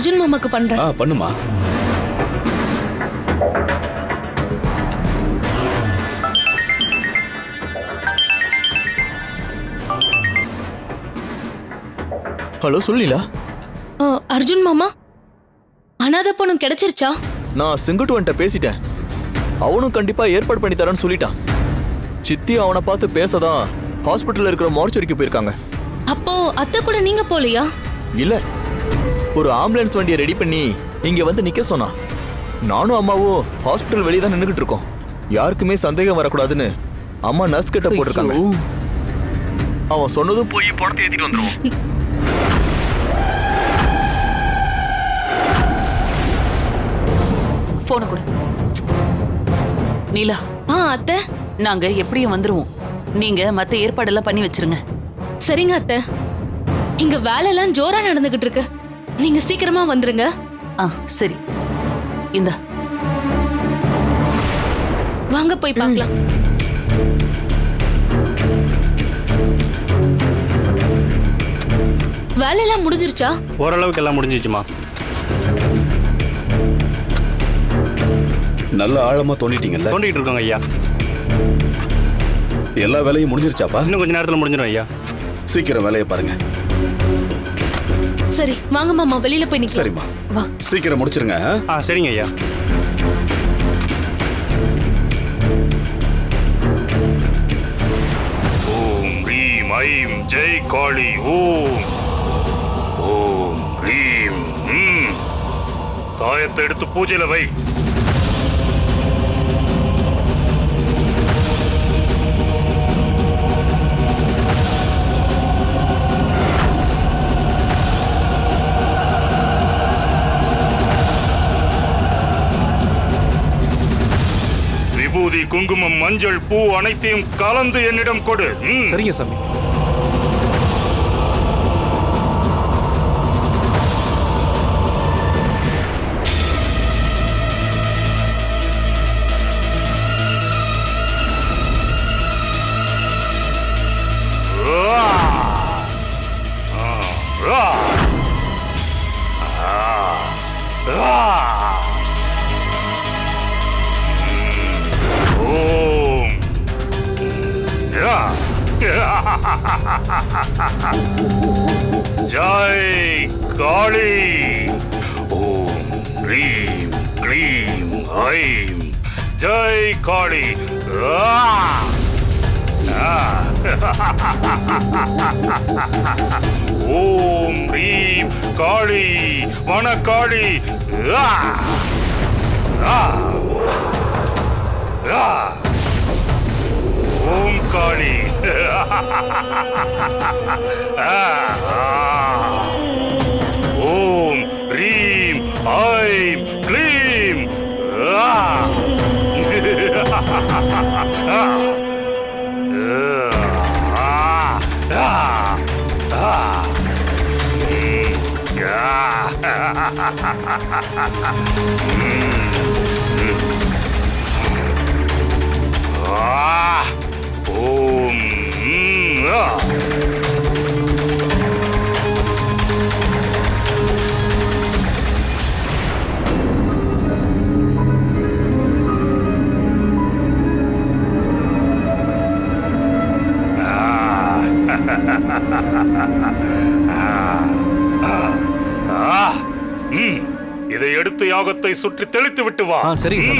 அர்ஜுன் மாமாக்கு பண்றேன். பண்ணுமா. ஹலோ சொல்லிலா. அர்ஜுன் மாமா, அனாதை பொண்ணு கிடைச்சிருச்சா? நான் செங்குட்டுவன்ட்ட பேசிட்டேன். அவனும் கண்டிப்பா ஏற்பாடு பண்ணி தரேன்னு சொல்லிட்டான். சித்தி அவனை பார்த்து பேசதான் ஹாஸ்பிட்டல்ல இருக்கிற மார்ச்சரிக்கு போயிருக்காங்க. அப்போ அத்தை கூட நீங்க போலியா? இல்ல, ஒரு ஆம்புலன்ஸ் வண்டியை ரெடி பண்ணி இங்க வந்து நிக்க சொன்னா. நானும் அம்மாவும் ஹாஸ்பிட்டல் வெளியே தான் நின்னுகிட்டு இருக்கோம். யாருக்குமே சந்தேகம் வரக்கூடாதுன்னு அம்மா நர்ஸ் கிட்ட போட்டிருக்காங்க. அவன் சொன்னதும் போய் பணத்தை ஏத்திட்டு வந்துருவோம். போன கொடு. நீலா. அத்தை, நாங்க எப்படியும் வந்துருவோம். நீங்க மத்த ஏற்பாடெல்லாம் பண்ணி வச்சிருங்க. சரிங்க அத்தை. இங்க வேலையெல்லாம் ஜோரா நடந்துகிட்டு இருக்கு. நீங்க சீக்கிரமா வந்துருங்க. சரி. இந்த வாங்க போய் பார்க்கலாம். வேலையெல்லாம் முடிஞ்சிருச்சா? ஓரளவுக்கு எல்லாம் முடிஞ்சிச்சுமா. நல்ல ஆழமா தோண்டிட்டீங்கல்ல? தோண்டிட்டு இருக்கோங்க ஐயா. எல்லா வேலையும் முடிஞ்சிருச்சாப்பா? இன்னும் கொஞ்ச நேரத்துல முடிஞ்சிடும் ஐயா. சீக்கிரம் வேலையை பாருங்க. சரி வாங்க மாமா, வெளியில போய் நிக்கலாம். சரிம்மா, வா. சீக்கிரம் முடிச்சிருங்க. சரிங்க ஐயா. ஓம் ரீம் ஐம் ஜெய் காளி. ஓம் ஓம் ரீம். தாயத்தை எடுத்து பூஜையில வை. விபூதி, குங்குமம், மஞ்சள், பூ அனைத்தையும் கலந்து என்னிடம் கொடு. சரிங்க சாமி. ஜெய் காளி. ஓம் ரீம் க்ளீம் ஐம் ஜெய் காளி. ஓம் ரீம் காளி வனகாளி. ஓம் காளி. ஓம் ரீம் ஐம் க்ளீம். ஓம். இதை எடுத்து யாகத்தை சுற்றி தெளித்து விட்டு வா. சரிங்க.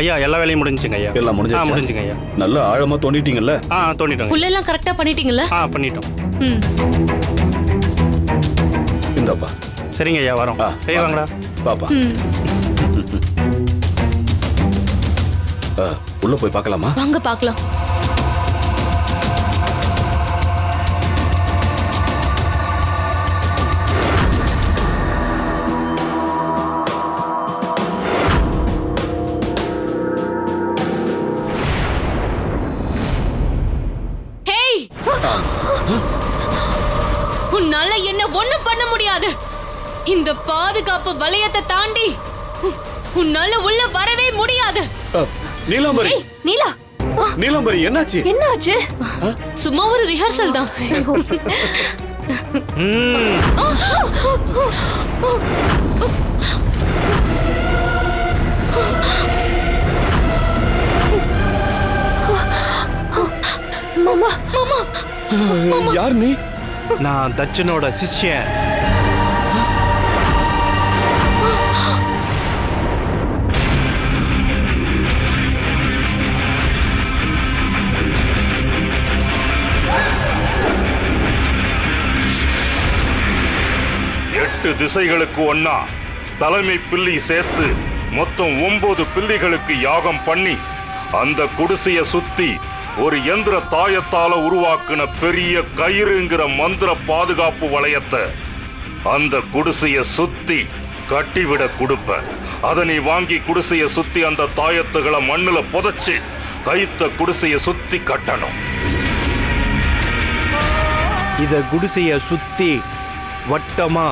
ஐயா எல்லா வேலையும் முடிஞ்சுங்க ஐயா. எல்லாம் முடிஞ்சிருச்சா? முடிஞ்சுங்க ஐயா. நல்ல ஆழமா தோண்டிட்டீங்கல்ல? தோண்டிட்டோம். புல்லெல்லாம் கரெக்டா பண்ணிட்டீங்களா? பண்ணிட்டோம். இந்தாப்பா. சரிங்க ஐயா, வரோம். வாங்கடா பாப்பா. உள்ள போய் பார்க்கலாமா? வாங்க பார்க்கலாம். ஹேய், உன்னால என்ன ஒண்ணும் பண்ண முடியாது. இந்த பாதுகாப்பு வளையத்தை தாண்டி உன்னால உள்ள வரவே முடியாது. நீலாம்பரி, நீலா, நீலாம்பரி என்னாச்சு? என்னாச்சு? சும்மா ஒரு ரிஹர்சல் தான். மாமா, யார் நீ? நான் தச்சனோட சிஷ்யன். எட்டு திசைகளுக்கு ஒன்னா தலைமை பில்லி சேர்த்து மொத்தம் 9 பில்லிகளுக்கு யாகம் பண்ணி அந்த குடிசைய சுத்தி ஒரு எந்திர தாயத்தால உருவாக்குன பெரிய கயிறுங்கிற மந்திர பாதுகாப்பு வளையத்தை அந்த குடிசைய சுத்தி கட்டிவிட கொடுப்ப. அதை நீ வாங்கி குடிசைய சுத்தி அந்த தாயத்துகளை மண்ணுல புதைச்சு கைத்த குடிசைய சுத்தி கட்டணும். இத குடிசைய சுத்தி வட்டமா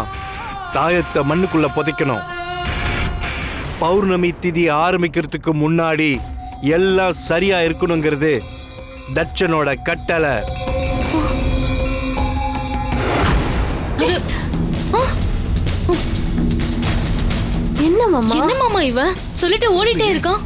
தாயத்தை மண்ணுக்குள்ள புதைக்கணும். பௌர்ணமி திதி ஆரம்பிக்கிறதுக்கு முன்னாடி எல்லாம் சரியா இருக்கணுங்கிறது தட்சனோட கட்டளை. என்ன மாமா? என்ன மாமா இவன் சொல்லிட்டு ஓடிட்டே இருக்கான்?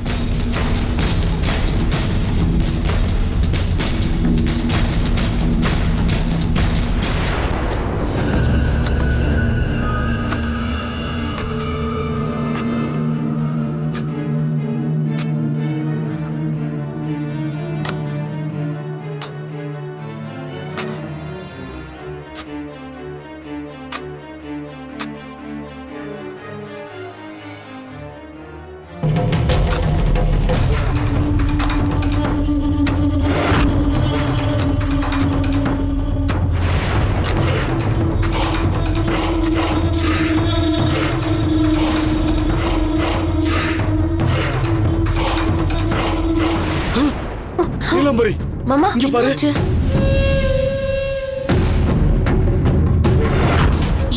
நீலாம்பரி, மாமா, இங்க பாரு. என்னாச்சு?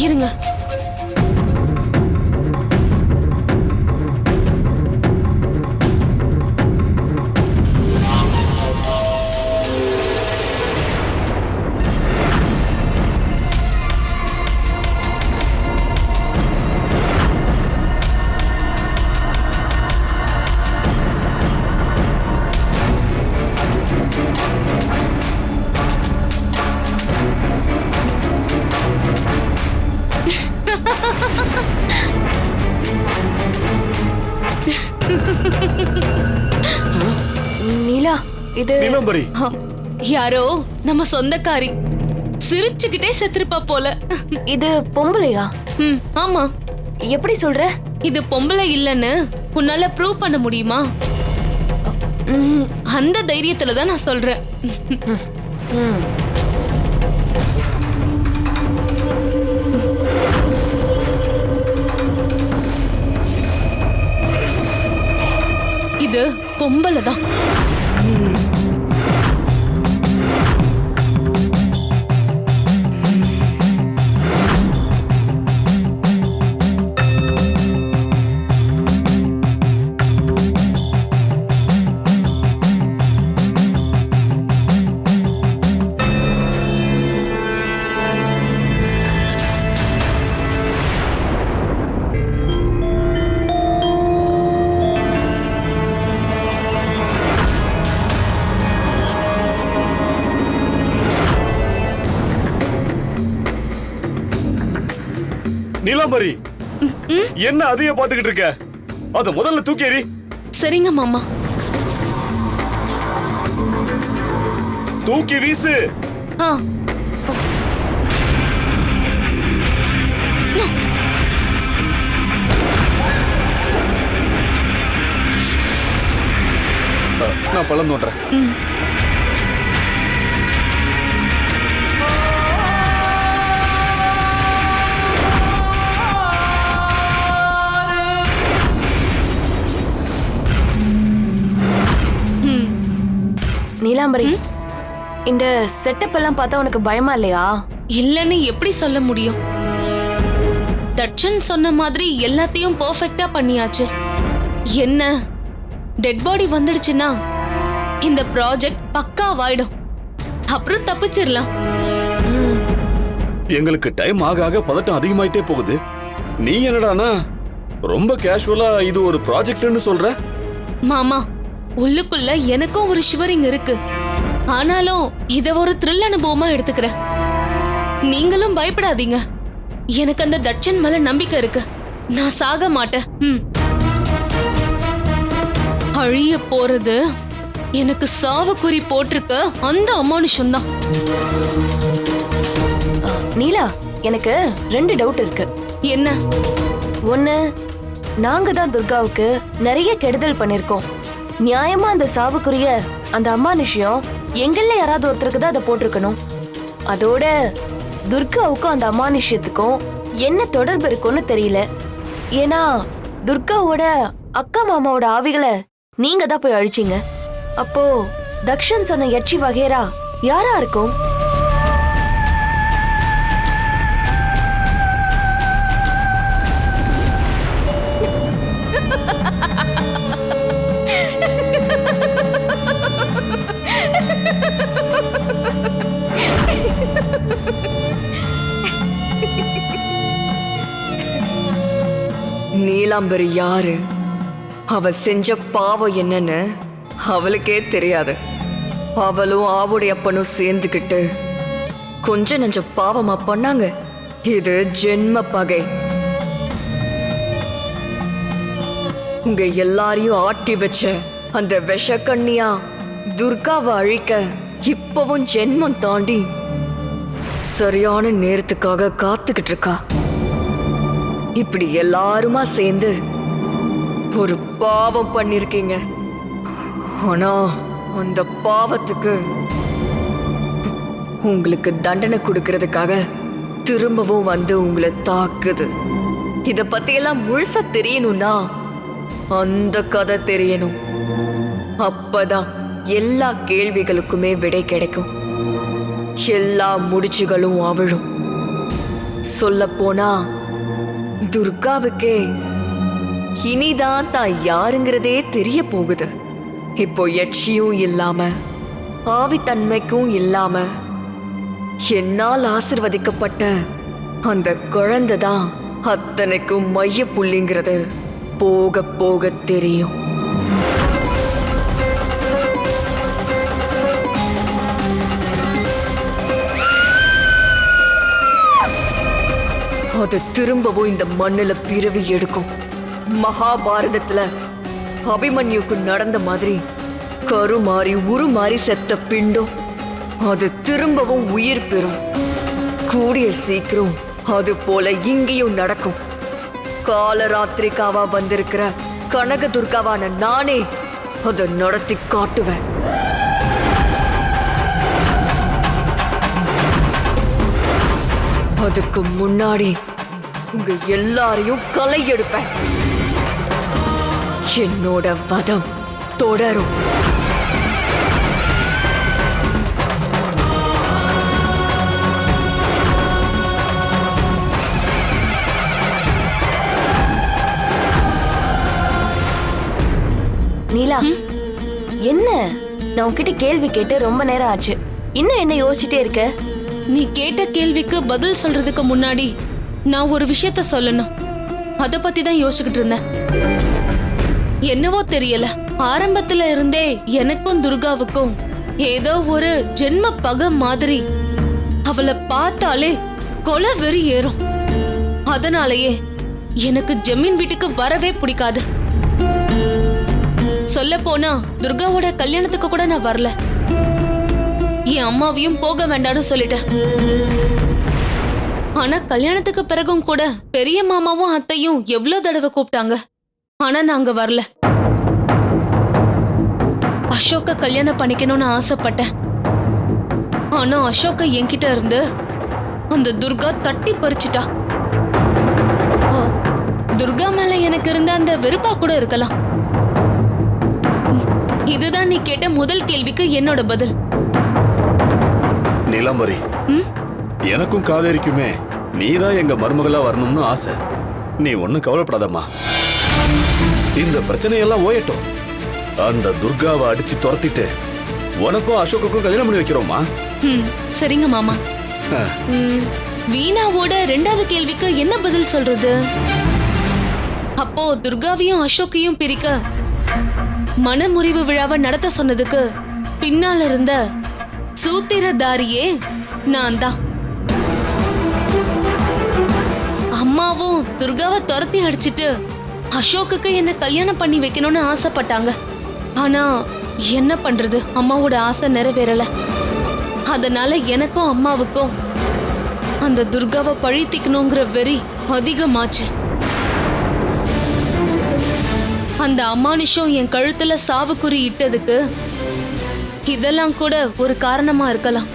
இருங்க. நீலா, இது நீலாம்பரி, யாரோ நம்ம சொந்தக்காரி சிரிச்சுக்கிட்டே செத்துருப்பா போல. இது பொம்பளையா? ஆமா. எப்படி சொல்ற? இது பொம்பளை இல்லைன்னு உன்னால ப்ரூவ் பண்ண முடியுமா? அந்த தைரியத்துல தான் நான் சொல்றேன். இது பொம்பளை தான். நீலாம்பரி, என்ன அதைய பாத்துக்கிட்டு இருக்க? அத முதல்ல தூக்கி எறி. சரிங்க மாமா. தூக்கி வீசு. ஆ. நான் பழம் தோன்றேன். நீலாம்பரி, இந்த செட்டப் எல்லாம் பார்த்தா உனக்கு பயமா இல்லையா? இல்லன்னு எப்படி சொல்ல முடியும்? தட்சன் சொன்ன மாதிரி எல்லாத்தையும் பெர்ஃபெக்ட்டா பண்ணியாச்சு. என்ன டெட் பாடி வந்துடுச்சுன்னா இந்த ப்ராஜெக்ட் பக்காவாயிடும். அப்புறம் தப்பிச்சிடலாம். எங்களுக்கு டைம் ஆக ஆக பதட்டம் அதிகமாயிட்டே போகுது. நீ என்னடானா ரொம்ப கேஷுவலா இது ஒரு ப்ராஜெக்ட்னு சொல்ற? மாமா, உள்ளுக்குள்ள எனக்கும் ஒரு ஷிவரிங் இருக்கு. ஆனாலும் இத ஒரு த்ரில் அனுபவமா எடுத்துக்கிறேன். நீங்களும் பயப்படாதீங்க. எனக்கு அந்த தட்சன் மேல நம்பிக்கை இருக்கு. நான் சாக மாட்டேன். அழிய போறது எனக்கு சாவுக்குறி போட்டிருக்க அந்த அமானுஷம் தான். நீலா, எனக்கு 2 டவுட் இருக்கு. என்ன? ஒண்ணு, நாங்க தான் துர்காவுக்கு நிறைய கெடுதல் பண்ணிருக்கோம். நியாயமா அந்த சாவுக்குரிய அந்த அமானுஷ்யம் எங்கள்ல யாராவது ஒருத்தருக்கு தான் அதை போட்டிருக்கணும். அதோட துர்காவுக்கும் அந்த அமானுஷ்யத்துக்கும் என்ன தொடர்பு இருக்கும்னு தெரியல. ஏன்னா துர்காவோட அக்கா மாமாவோட ஆவிகளை நீங்க தான் போய் அழிச்சீங்க. அப்போ தக்ஷன் சொன்ன யட்சி வகைரா யாரா இருக்கும்? நீலாம்பரி யாரு, அவ செஞ்ச பாவம் என்னன்னு அவளுக்கே தெரியாது. அவளும் ஆவுடைய அப்பனும் சேர்ந்துக்கிட்டு கொஞ்சம் நெஞ்ச பாவமா பண்ணாங்க. இது ஜென்ம பகை. உங்க எல்லாரையும் ஆட்டி வச்ச அந்த விஷக்கண்ணியா துர்காவை அழிக்க இப்பவும் ஜென்மம் தாண்டி சரியான நேரத்துக்காக காத்துக்கிட்டு இருக்கா. இப்படி எல்லாருமா சேர்ந்து ஒரு பாவம் பண்ணிருக்கீங்க. ஆனா அந்த பாவத்துக்கு உங்களுக்கு தண்டனை கொடுக்கறதுக்காக திரும்பவும் வந்து உங்களை தாக்குது. இத பத்தி எல்லாம் முழுசா தெரியணும்னா அந்த கதை தெரியணும். அப்பதான் எல்லா கேள்விகளுக்குமே விடை கிடைக்கும். எல்லா முடிச்சுகளும் அவிழும். சொல்ல போனா துர்காவுக்கே இனிதான் தான் யாருங்கிறதே தெரிய போகுது. இப்போ யட்சியும் இல்லாம ஆவித்தன்மைக்கும் இல்லாம என்னால் ஆசிர்வதிக்கப்பட்ட அந்த குழந்தை தான் அத்தனைக்கும் மைய புள்ளிங்கிறது போக போக தெரியும். அது திரும்பவும் இந்த மண்ணுல பிறவி எடுக்கும். மகாபாரதத்துல அபிமன்யுக்கு நடந்த மாதிரி கருமாறி உருமாறி செத்த பிண்டம் அது திரும்பவும் உயிர் பெறும். கூடிய சீக்கிரம் அது போல இங்கேயும் நடக்கும். காலராத்திரிக்காவா வந்திருக்கிற கனக துர்காவான நானே அதை நடத்தி காட்டுவேன். அதுக்கு முன்னாடி உங்க எல்லாரையும் களை எடுப்பேன். என்னோட வதம் தொடரும். நீலா, என்ன? நான் உன்கிட்ட கேள்வி கேட்டு ரொம்ப நேரம் ஆச்சு. இன்னும் என்ன யோசிச்சுட்டே இருக்க? நீ கேட்ட கேள்விக்கு பதில் சொல்றதுக்கு முன்னாடி நான் ஒரு விஷயத்த சொல்லணும். அத பத்தி தான் யோசிச்சுக்கிட்டு இருந்தேன். என்னவோ தெரியல, ஆரம்பத்துல இருந்தே எனக்கும் துர்காவுக்கும் ஏதோ ஒரு ஜென்ம பகை மாதிரி. அவளை பார்த்தாலே கொலை வெறி ஏறும். அதனாலயே எனக்கு ஜமீன் வீட்டுக்கு வரவே பிடிக்காது. சொல்ல போனா துர்காவோட கல்யாணத்துக்கு கூட நான் வரல. என் அம்மாவையும் போக வேண்டாம்னு சொல்லிட்டேன். ஆனா கல்யாணத்துக்கு பிறகும் கூட பெரிய மாமாவும் அத்தையும் எவ்வளவு தடவை கூப்பிட்டாங்க. ஆனா நாங்க வரல. அசோக்க கல்யாணம் பண்ணிக்கணும்னு ஆசைப்பட்டேன். ஆனா அசோக்க என்கிட்ட இருந்து அந்த துர்கா தட்டி பறிச்சிட்டா. துர்கா மேல எனக்கு இருந்த அந்த வெறுப்பா கூட இருக்கலாம். இதுதான் நீ கேட்ட முதல் கேள்விக்கு என்னோட பதில். நீலாம்பரி, எனக்கும் காவேரிக்குமே நீதான் எங்க மருமகளா வரணும்னு ஆசை. நீ ஒண்ணும் கவலைப்படாதம்மா. இந்த பிரச்சனையெல்லாம் ஓயட்டும். அந்த துர்காவை அடிச்சு துரத்திட்டு உனக்கும் அசோக்குக்கும் கல்யாணம் பண்ணி வைக்கிறோமா? சரிங்க மாமா. வீணாவோட ரெண்டாவது கேள்விக்கு என்ன பதில் சொல்றது? அப்போ துர்காவையும் அசோக்கையும் பிரிக்க மனமுறிவு விழாவை நடத்த சொன்னதுக்கு பின்னால இருந்த சூத்திரதாரியே நான் தான். அம்மாவும் துர்காவை துரத்தி அடிச்சிட்டு அசோக்குக்கு என்ன கல்யாணம் பண்ணி வைக்கணும்னு ஆசைப்பட்டாங்க. ஆனா என்ன பண்றது, அம்மாவோட ஆசை நிறைவேறல. அதனால எனக்கும் அம்மாவுக்கும் அந்த துர்காவை பழித்திக்கணுங்கிற வெறி அதிகமாச்சு. அந்த அமானுஷம் என் கழுத்துல சாவுக்குறி இட்டதுக்கு இதெல்லாம் கூட ஒரு காரணமா இருக்கலாம்.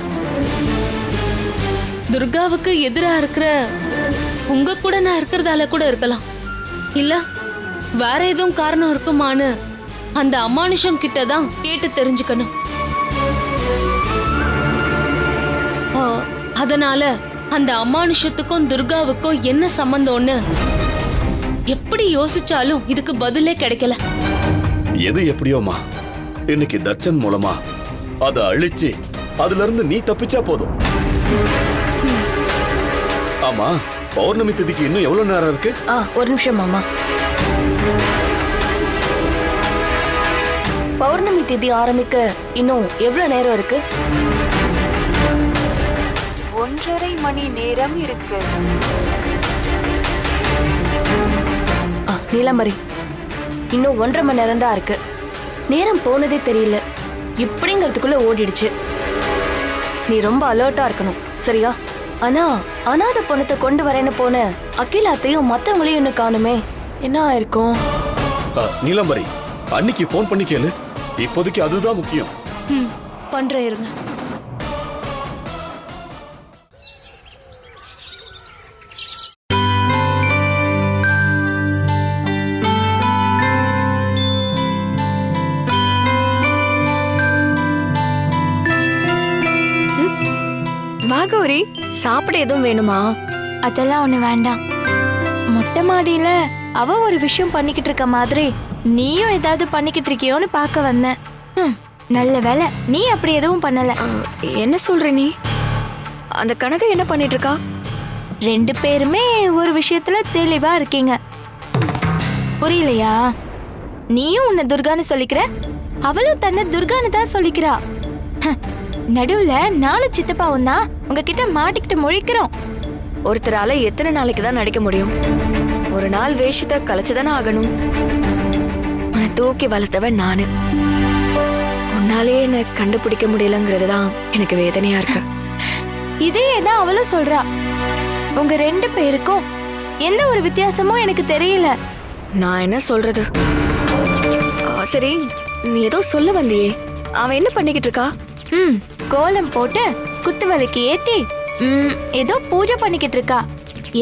துர்காவுக்கு எதிரா இருக்கிற உங்க கூட நான் இருக்கிறதால கூட இருக்கலாம். இல்ல வேற எதுவும் காரணம் இருக்குமான்னு அந்த அமானுஷம் கிட்டதான் கேட்டு தெரிஞ்சுக்கணும். அதனால அந்த அமானுஷத்துக்கும் துர்காவுக்கும் என்ன சம்பந்தம்னு எப்படி யோசிச்சாலும் இதுக்கு பதிலே கிடைக்கல. எது எப்படியோமா, இன்னைக்கு தர்ஷன் மூலமா அதை அழிச்சு அதுல இருந்து நீ தப்பிச்சா போதும். ஆமா, பௌர்ணமி திதிக்கு இன்னும் எவ்வளவு நேரம் இருக்கு? ஒரு நிமிஷம் மாமா. பௌர்ணமி திதி ஆரம்பிக்க இன்னும் எவ்வளவு நேரம் இருக்கு? 1.5 மணி நேரம் இருக்கு. நீலாம்பரி, இன்னும் 1.5 மணி நேரம் தான் இருக்கு. நேரம் போனதே தெரியல, இப்படிங்கிறதுக்குள்ள ஓடிடுச்சு. நீ ரொம்ப அலர்ட்டா இருக்கணும், சரியா? ஆனா அனாத பொண்ணத்தை கொண்டு வரேன்னு போன அகிலாத்தையும் மத்தவங்களையும் இன்னும் காணுமே, என்ன ஆயிருக்கும்? நீலாம்பரி, அன்னைக்கு போன் பண்ணி கேளு. இப்போதைக்கு அதுதான் முக்கியம். பண்றேன் இருங்க. வா கௌரி, சாப்பிட எதுவும் வேணுமா? அதெல்லாம் ஒண்ணு வேண்டாம். மொட்டை மாடியில அவ ஒரு விஷயம் பண்ணிக்கிட்டு இருக்க மாதிரி நீயும் ஏதாவது பண்ணிக்கிட்டு இருக்கியோன்னு பார்க்க வந்தேன். நல்ல வேலை நீ அப்படி எதுவும் பண்ணல. என்ன சொல்ற நீ? அந்த கணக்கு என்ன பண்ணிட்டு இருக்கா? 2 பேருமே ஒரு விஷயத்துல தெளிவா இருக்கீங்க, புரியலையா? நீயும் உன்னை துர்கான்னு சொல்லிக்கிற, அவளும் தன்னை துர்கான்னு தான் சொல்லிக்கிறா. நடுவுல 4 சித்தப்பாவும் தான் உங்ககிட்ட மாட்டிக்கிட்டு முழிக்கிறோம். ஒருத்தரால எத்தனை நாளைக்கு தான் நடிக்க முடியும்? ஒரு நாள் வேஷத்தை கலைச்சுதானே ஆகணும். உன்னை தூக்கி வளர்த்தவன் நானு. உன்னாலே என்ன கண்டுபிடிக்க முடியலங்கிறது தான் எனக்கு வேதனையா இருக்கு. இதையே தான் அவளும் சொல்றா. உங்க 2 பேருக்கும் எந்த ஒரு வித்தியாசமும் எனக்கு தெரியல. நான் என்ன சொல்றது? சரி, நீ ஏதோ சொல்ல வந்தியே, அவன் என்ன பண்ணிக்கிட்டு இருக்கா? கோலம் போட்டு குத்துவலைக்கு ஏத்தி ஏதோ பூஜை பண்ணிக்கிட்டு இருக்கா.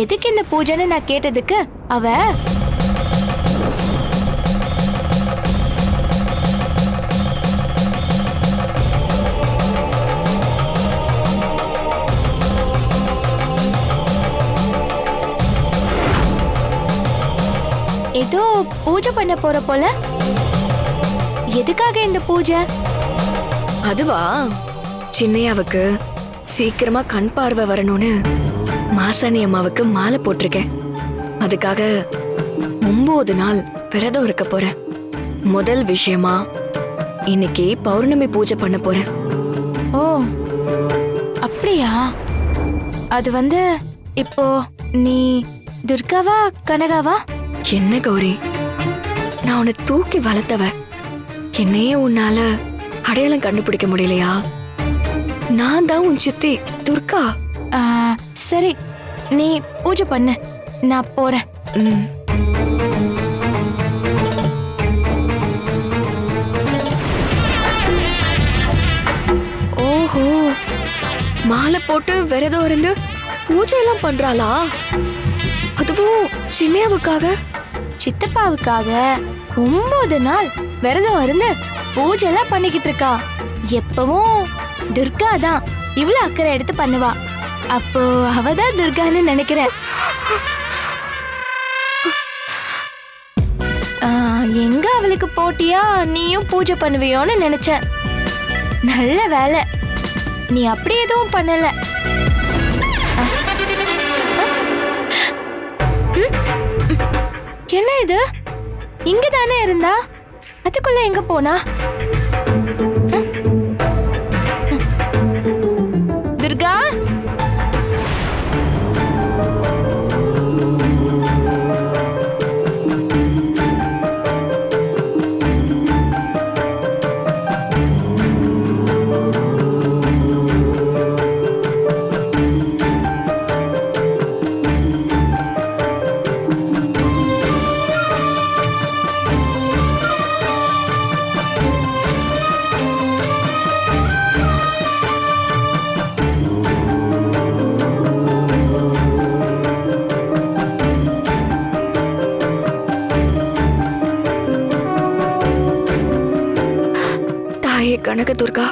எதுக்கு இந்த பூஜைன்னு நான் கேட்டதுக்கு அவ ஏதோ பூஜை பண்ண போற போல. எதுக்காக இந்த பூஜை? அதுவா, சின்னையாவுக்கு சீக்கிரமா கண் பார்வை வரணும்னு மாசாணி அம்மாவுக்கு மாலை போட்டிருக்கேன். அதுக்காக 9 நாள் விரதம் இருக்க போறேன். முதல் விஷயமா இன்னைக்கு பௌர்ணமி பூஜை பண்ண போறேன். ஓ அப்படியா? அது இப்போ நீ துர்காவா கனகாவா? என்ன கௌரி, நான் உன்னை தூக்கி வளர்த்தவ. என்னையே உன்னால அடையாளம் கண்டுபிடிக்க முடியலையா? நான் தான் உன் சித்தி துர்கா. சரி, நீ பூஜை பண்ண, நான் போறேன். மாலை போட்டு விரதம் இருந்து பூஜை எல்லாம் பண்றாளா? அதுவும் சின்னையாவுக்காக? சித்தப்பாவுக்காக 9 நாள் விரதம் இருந்து பூஜை எல்லாம் பண்ணிக்கிட்டு இருக்கா. எப்பவும் துர்கா தான் இவ்வளவு அக்கறை எடுத்து பண்ணுவா. அப்போ அவதான் துர்கான்னு நினைக்கிறேன். எங்க அவளுக்கு போட்டியா நீயும் பூஜை பண்ணுவியோன்னு நினைச்சேன். நல்ல வேலை, நீ அப்படி எதுவும் பண்ணல. என்ன இது? இங்க தானே இருந்தா, அதுக்குள்ள எங்க போனா? துர்கா, கனக துர்கா,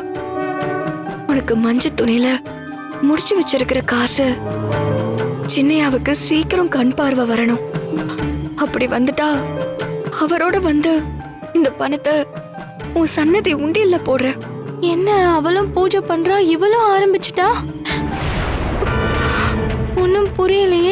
உனக்கு மஞ்சள் துணியில முடிச்சு வச்சிருக்கிற காசு சின்னையாவுக்கு சீக்கிரம் கண் பார்வை வரணும். அப்படி வந்துட்டா அவரோட வந்து இந்த பணத்தை உன் சன்னதி உண்டியல்ல போடுற. என்ன அவளும் பூஜை பண்றா, இவளும் ஆரம்பிச்சிட்டா? ஒன்னும் புரியலையே.